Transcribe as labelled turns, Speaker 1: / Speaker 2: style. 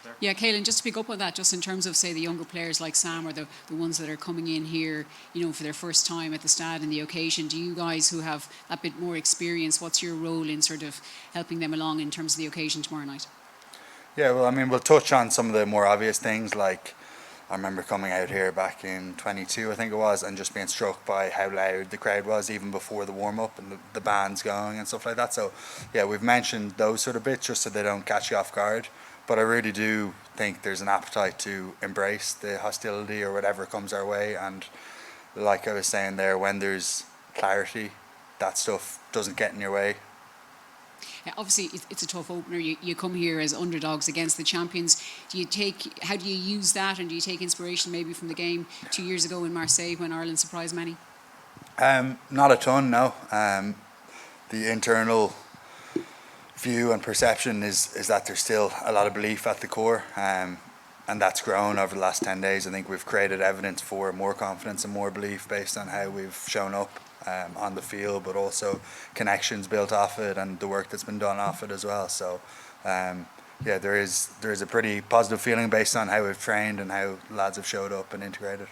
Speaker 1: there.
Speaker 2: Yeah, Caelan, just to pick up on that, just in terms of, say, the younger players like Sam or the ones that are coming in here, for their first time at the stad and the occasion, do you guys who have a bit more experience, what's your role in sort of helping them along in terms of the occasion tomorrow night?
Speaker 3: Yeah, well, I mean, we'll touch on some of the more obvious things, like I remember coming out here back in 22, I think it was, and just being struck by how loud the crowd was even before the warm-up and the band's going and stuff like that. So, yeah, we've mentioned those sort of bits just so they don't catch you off guard. But I really do think there's an appetite to embrace the hostility or whatever comes our way. And like I was saying there, when there's clarity, that stuff doesn't get in your way.
Speaker 2: Yeah, obviously, it's a tough opener. You come here as underdogs against the champions. How do you use that, and do you take inspiration maybe from the game 2 years ago in Marseille when Ireland surprised many?
Speaker 3: Not a ton, no. The internal view and perception is that there's still a lot of belief at the core, and that's grown over the last 10 days. I think we've created evidence for more confidence and more belief based on how we've shown up on the field, but also connections built off it and the work that's been done off it as well. So yeah, there is a pretty positive feeling based on how we've trained and how lads have showed up and integrated.